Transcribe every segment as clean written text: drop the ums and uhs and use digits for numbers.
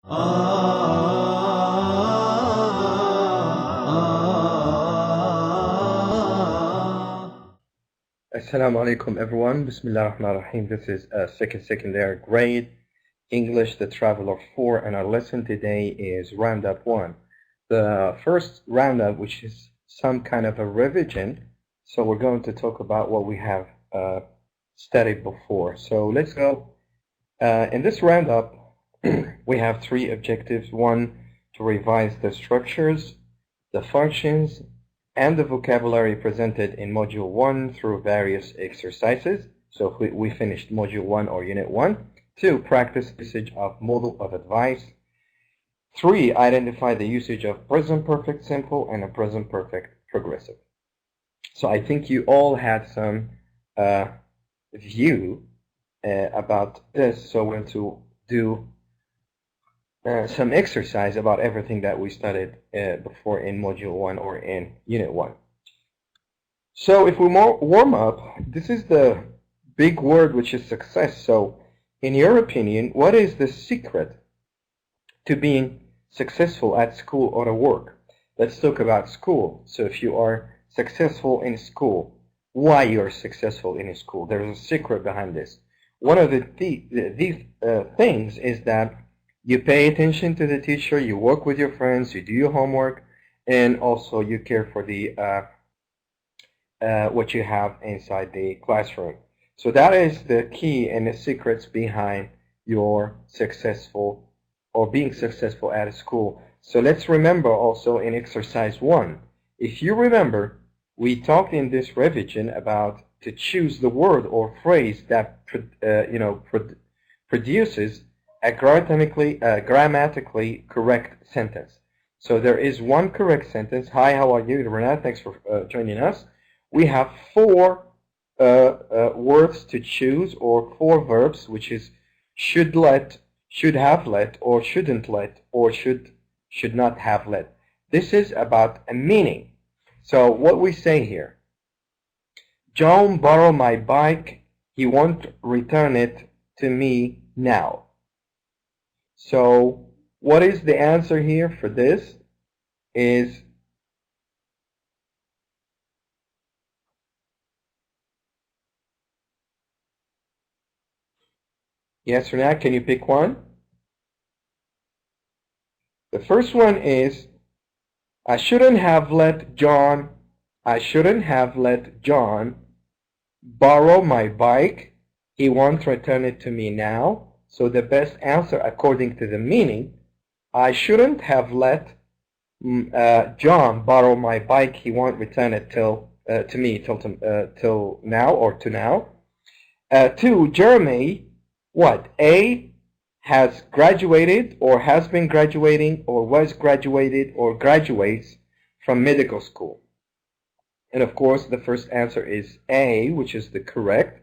Assalamu alaikum everyone. Bismillah ar-Rahman ar-Rahim. This is secondary grade English, the Traveler 4, and our lesson today is Roundup 1. The first roundup, which is some kind of a revision, so we're going to talk about what we have studied before. So let's go. In this roundup, we have three objectives. One, to revise the structures, the functions, and the vocabulary presented in Module 1 through various exercises. So if we finished Module 1 or Unit 1. 2, practice usage of model of advice. 3, identify the usage of present perfect simple and a present perfect progressive. So I think you all had some view about this. So we're going to do some exercise about everything that we studied before in Module 1 or in Unit 1. So if we warm up, this is the big word, which is success. So in your opinion, what is the secret to being successful at school or at work? Let's talk about school. So if you are successful in school, why you're successful in school? There's a secret behind this. One of these things is that you pay attention to the teacher, you work with your friends, you do your homework, and also you care for the what you have inside the classroom. So that is the key and the secrets behind your successful or being successful at a school. So let's remember also in exercise 1. If you remember, we talked in this revision about to choose the word or phrase that produces a grammatically correct sentence. So there is one correct sentence. Hi, how are you, Renat? Thanks for joining us. We have 4 words to choose, or 4 verbs, which is should let, should have let, or shouldn't let, or should not have let. This is about a meaning. So what we say here: John borrowed my bike. He won't return it to me now. So what is the answer here for this? Is yes or no? Can you pick one? The first one is I shouldn't have let John borrow my bike. He won't return it to me now. So the best answer according to the meaning, I shouldn't have let John borrow my bike. He won't return it till now or to now. 2, Jeremy, what? A, has graduated or has been graduating or was graduated or graduates from medical school. And of course, the first answer is A, which is the correct.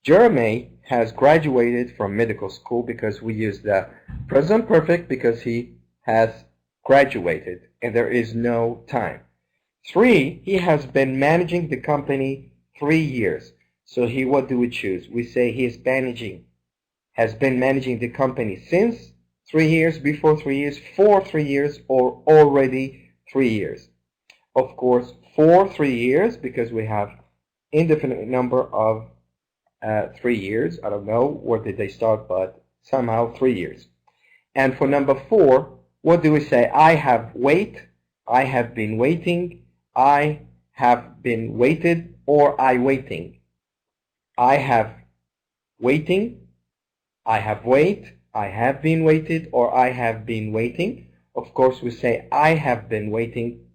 Jeremy has graduated from medical school because we use the present perfect because he has graduated and there is no time. 3, he has been managing the company 3 years. So here, what do we choose? We say he is has been managing the company since 3 years, before 3 years, for 3 years, or already 3 years. Of course, for 3 years because we have indefinite number of 3 years. I don't know where did they start, but somehow 3 years. And for number 4, what do we say? I have been waiting, I have been waited, or I waiting. I have waiting, I have wait, I have been waited, or I have been waiting. Of course, we say I have been waiting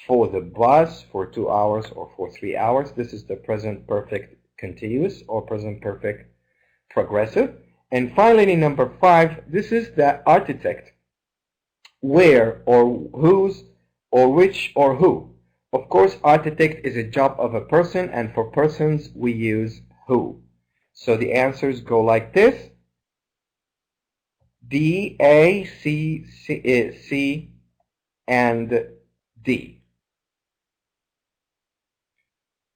for the bus for 2 hours or for 3 hours. This is the present perfect continuous or present perfect progressive. And finally, number 5, this is the architect. Where or whose or which or who. Of course, architect is a job of a person, and for persons we use who. So the answers go like this: D, A, C, C, and D.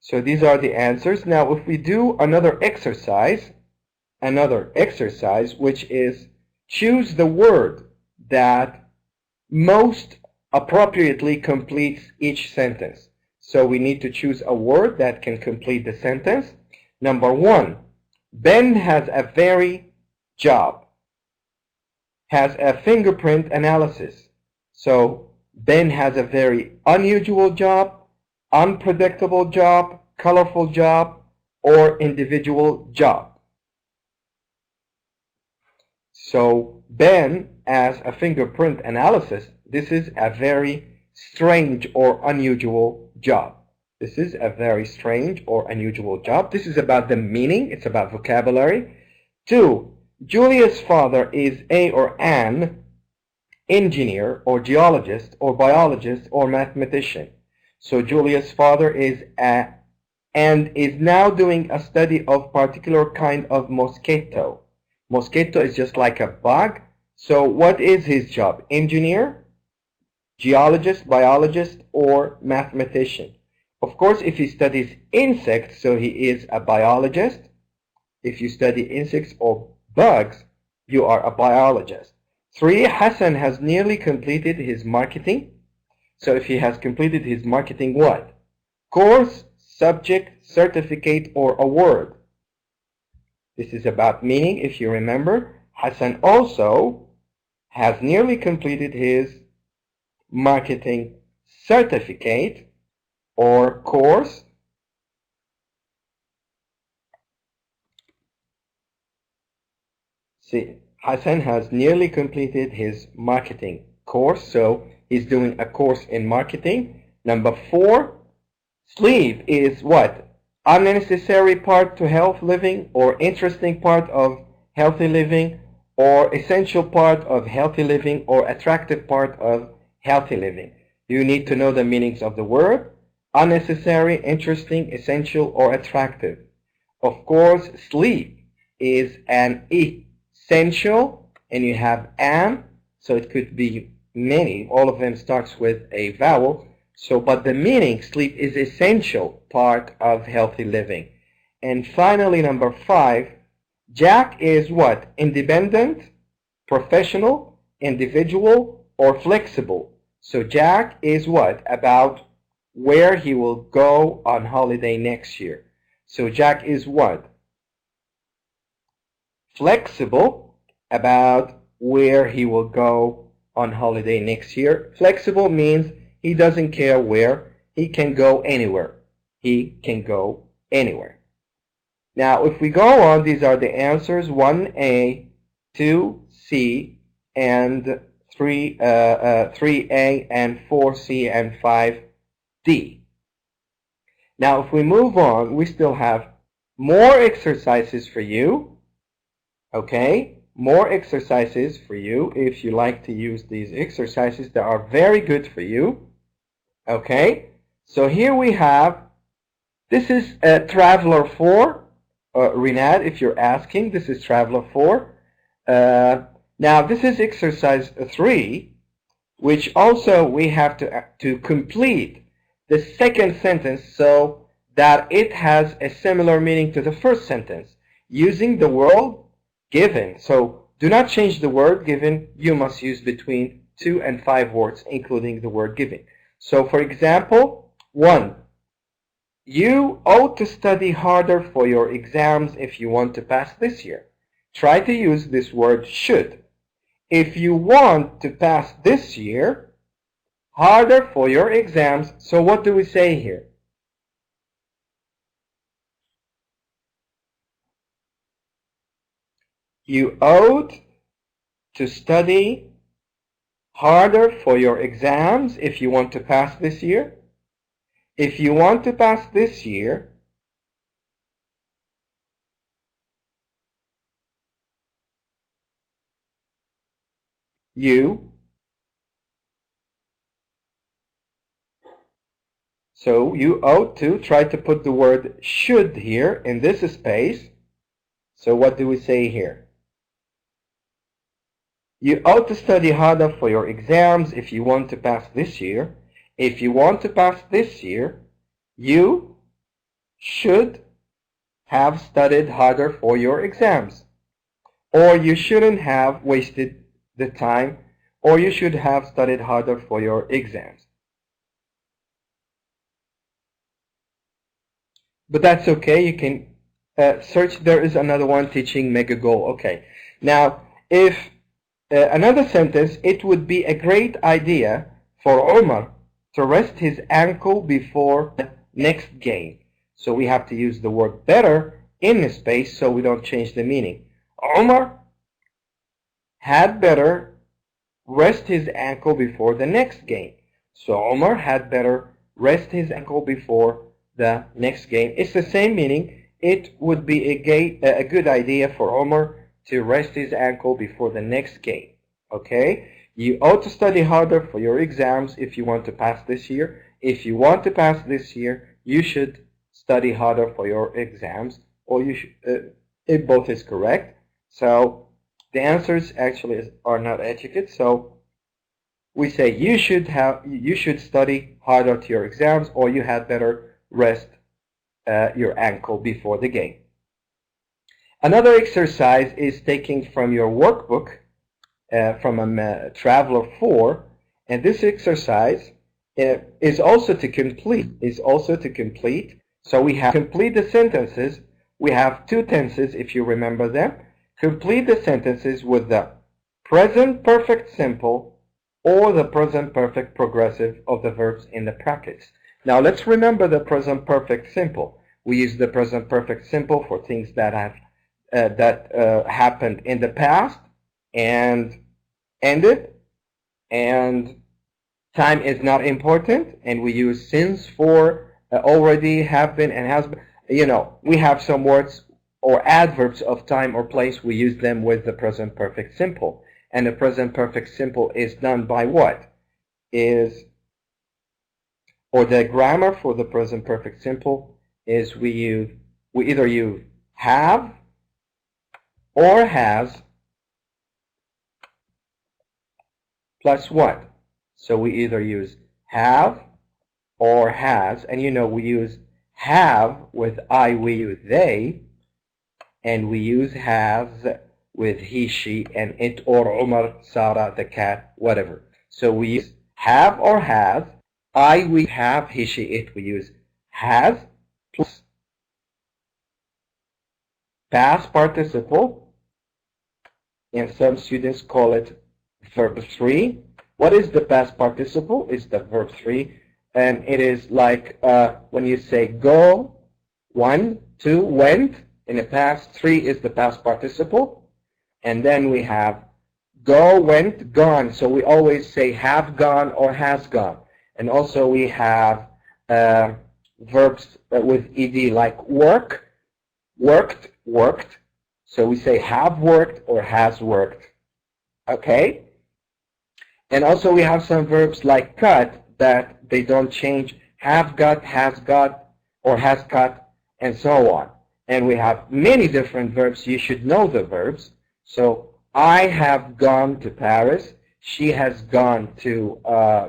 So these are the answers. Now, if we do another exercise, which is choose the word that most appropriately completes each sentence. So we need to choose a word that can complete the sentence. Number 1, Ben has a very job. Has a fingerprint analysis. So Ben has a very unusual job, unpredictable job, colorful job, or individual job. So Ben as a fingerprint analysis, this is a very strange or unusual job. This is a very strange or unusual job. This is about the meaning. It's about vocabulary. 2, Julia's father is a or an engineer or geologist or biologist or mathematician. So Julia's father is and is now doing a study of particular kind of mosquito. Mosquito is just like a bug. So what is his job? Engineer, geologist, biologist, or mathematician? Of course, if he studies insects, so he is a biologist. If you study insects or bugs, you are a biologist. 3, Hassan has nearly completed his marketing. So if he has completed his marketing what? Course, subject, certificate, or award. This is about meaning, if you remember. Hassan also has nearly completed his marketing certificate or course. See, Hassan has nearly completed his marketing course, so he's doing a course in marketing. Number 4, sleep is what? Unnecessary part to healthy living, or interesting part of healthy living, or essential part of healthy living, or attractive part of healthy living. You need to know the meanings of the word. Unnecessary, interesting, essential, or attractive. Of course, sleep is an essential, and you have an, so it could be many. All of them starts with a vowel. So, but the meaning, sleep is essential part of healthy living. And finally, number 5, Jack is what? Independent, professional, individual, or flexible. So Jack is what? About where he will go on holiday next year. So Jack is what? Flexible, about where he will go on holiday next year. Flexible means he doesn't care where. He can go anywhere. He can go anywhere. Now, if we go on, these are the answers: 1A, 2C, and 3A, and 4C, and 5D. Now, if we move on, we still have more exercises for you. Okay? More exercises for you. If you like to use these exercises, they are very good for you. Okay? So here we have, this is Traveler 4. Renad, if you're asking, this is Traveler 4. Now, this is exercise 3, which also we have to complete the second sentence so that it has a similar meaning to the first sentence using the word given. So do not change the word given. You must use between 2 and 5 words, including the word given. So, for example, 1. You ought to study harder for your exams if you want to pass this year. Try to use this word should. If you want to pass this year, harder for your exams. So what do we say here? You ought to study harder for your exams if you want to pass this year. If you want to pass this year, you ought to try to put the word should here in this space. So what do we say here? You ought to study harder for your exams if you want to pass this year. If you want to pass this year, you should have studied harder for your exams. Or you shouldn't have wasted the time or you should have studied harder for your exams. But that's okay. You can search. There is another one, teaching mega goal. Okay. Now, if another sentence, it would be a great idea for Omar to rest his ankle before the next game. So we have to use the word better in the space so we don't change the meaning. Omar had better rest his ankle before the next game. So Omar had better rest his ankle before the next game. It's the same meaning. It would be a good idea for Omar to rest his ankle before the next game. Okay? You ought to study harder for your exams if you want to pass this year. If you want to pass this year, you should study harder for your exams, or you should, it both is correct. So the answers actually are not etiquette. So we say you should study harder to your exams, or you had better rest your ankle before the game. Another exercise is taking from your workbook from a Traveler 4, and this exercise is also to complete. So we have complete the sentences. We have two tenses, if you remember them. Complete the sentences with the present perfect simple or the present perfect progressive of the verbs in the brackets. Now let's remember the present perfect simple. We use the present perfect simple for things that have happened in the past and ended, and time is not important, and we use since for already, have been, and has been. You know, we have some words or adverbs of time or place. We use them with the present perfect simple, and the present perfect simple is done by what? Or the grammar for the present perfect simple is we either use have or has plus what? So we either use have or has, and you know we use have with I, we, you, they, and we use has with he, she, and it, or Umar, Sarah, the cat, whatever. So we use have or has, I, we, have, he, she, it. We use has plus past participle, and some students call it verb 3. What is the past participle? It's the verb 3. And it is like when you say go, 1, 2, went. In the past, 3 is the past participle. And then we have go, went, gone. So we always say have gone or has gone. And also we have verbs with ed like work, worked, worked. So we say have worked or has worked. Okay? And also we have some verbs like cut that they don't change. Have got, has got, or has cut, and so on. And we have many different verbs. You should know the verbs. So I have gone to Paris. She has gone to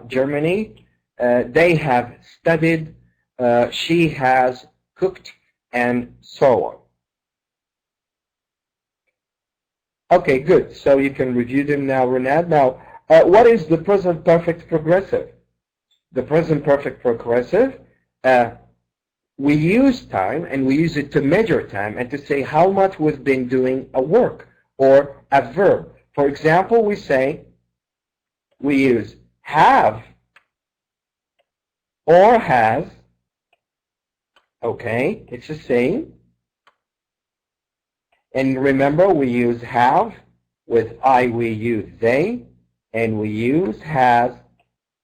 Germany. They have studied. She has cooked, and so on. Okay, good. So you can review them now, Renad. Now, what is the present perfect progressive? The present perfect progressive, we use time, and we use it to measure time and to say how much we've been doing a work or a verb. For example, we use have or has. Okay, it's the same. And remember, we use have with I, we, you, they, and we use has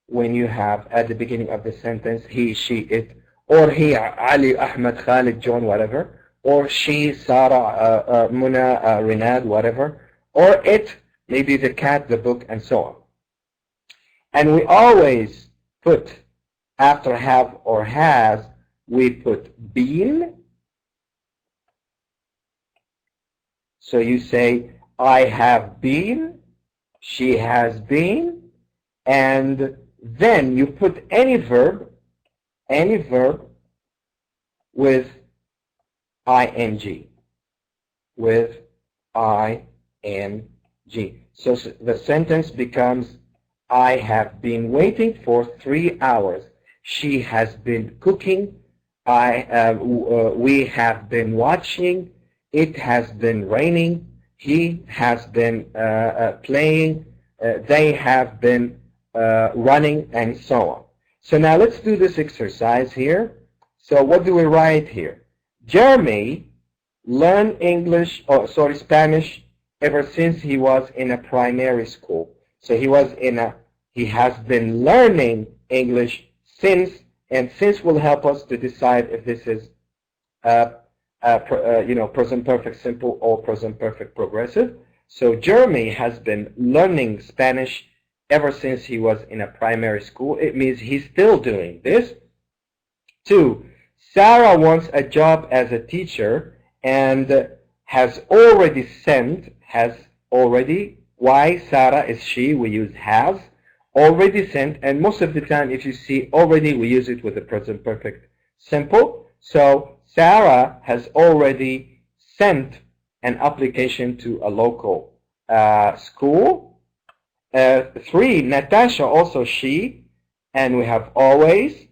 when you have at the beginning of the sentence he, she, it, or he, Ali, Ahmed, Khalid, John, whatever, or she, Sarah, Muna, Renad, whatever, or it, maybe the cat, the book, and so on. And we always put, after have or has, we put been. So you say, I have been, she has been, and then you put any verb with ing, with ing. G. So the sentence becomes, I have been waiting for 3 hours. She has been cooking. We have been watching. It has been raining. He has been playing. They have been running, and so on. So now let's do this exercise here. So what do we write here? Jeremy learned Spanish ever since he was in a primary school. So he has been learning English since, and since will help us to decide if this is present perfect simple or present perfect progressive. So Jeremy has been learning Spanish ever since he was in a primary school. It means he's still doing this. 2, Sarah wants a job as a teacher and has already sent, why Sarah is she, we use has, already sent, and most of the time if you see already, we use it with the present perfect simple. So Sarah has already sent an application to a local school. 3, Natasha, also she, and we have always.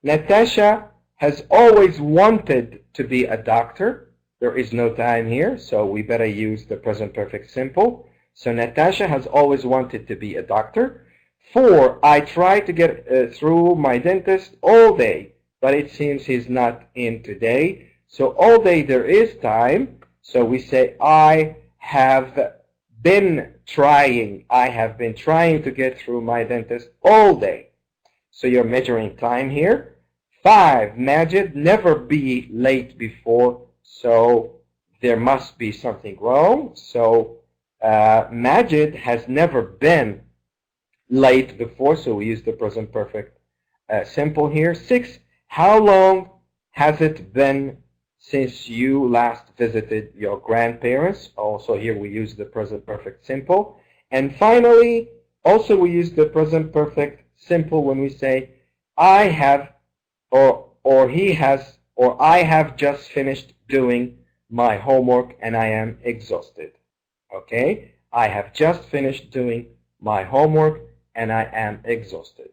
Natasha has always wanted to be a doctor. There is no time here, so we better use the present perfect simple. So Natasha has always wanted to be a doctor. 4, I try to get through my dentist all day, but it seems he's not in today. So all day there is time. So we say, I have been trying to get through my dentist all day. So you're measuring time here. 5, Majid never be late before, so there must be something wrong. So Majid has never been late before, so we use the present perfect simple here. 6, how long has it been since you last visited your grandparents? Also here we use the present perfect simple. And finally, also we use the present perfect simple when we say I have, or he has, or I have just finished doing my homework and I am exhausted. Okay? I have just finished doing my homework and I am exhausted.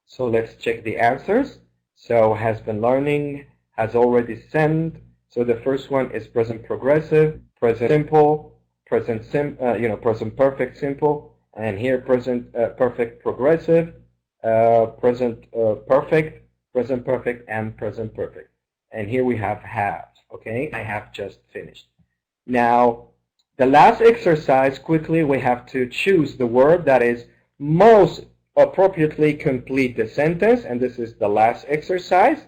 So let's check the answers. So has been learning, has already sent. So the first one is present progressive, present simple, present perfect simple, and here present perfect progressive, present perfect, present perfect, and present perfect. And here we have. Okay, I have just finished. Now, the last exercise, quickly, we have to choose the word that is most appropriately complete the sentence, and this is the last exercise.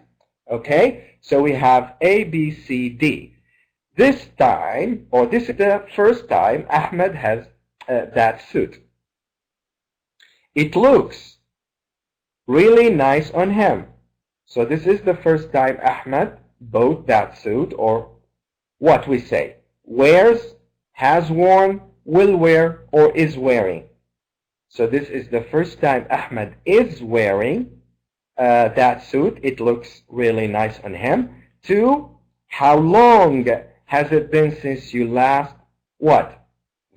Okay, so we have A, B, C, D. This time, or this is the first time, Ahmed has that suit. It looks really nice on him. So this is the first time Ahmed bought that suit, or what we say, wears, has worn, will wear, or is wearing. So this is the first time Ahmed is wearing that suit. It looks really nice on him. 2, how long has it been since you last what?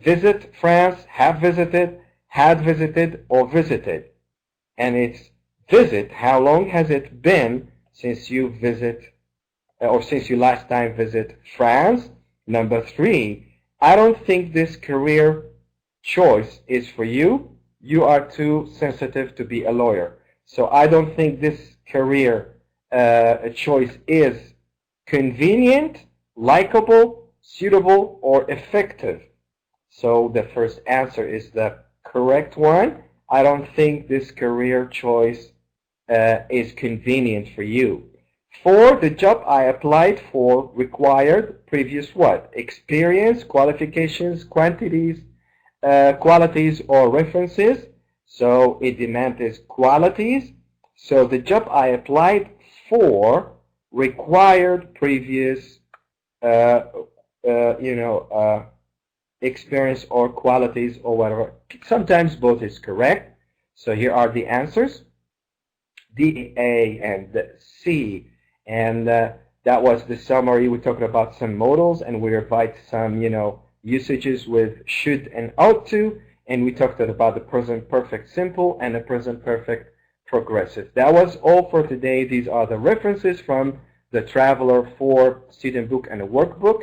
Visit France, have visited, had visited, or visited. And it's visit. How long has it been since you visit, or since you last time visit France? Number 3, I don't think this career choice is for you. You are too sensitive to be a lawyer. So I don't think this career choice is convenient, likable, suitable, or effective. So the first answer is the correct one. I don't think this career choice is convenient for you. 4, the job I applied for required previous what? Experience, qualifications, quantities, qualities, or references. So it demanded qualities. So the job I applied for required previous experience or qualities or whatever. Sometimes both is correct. So here are the answers. D, A, and C. And that was the summary. We talked about some modals and we revised some, usages with should and ought to, and we talked about the present perfect simple and the present perfect progressive. That was all for today. These are the references from the Traveler 4 student book and a workbook.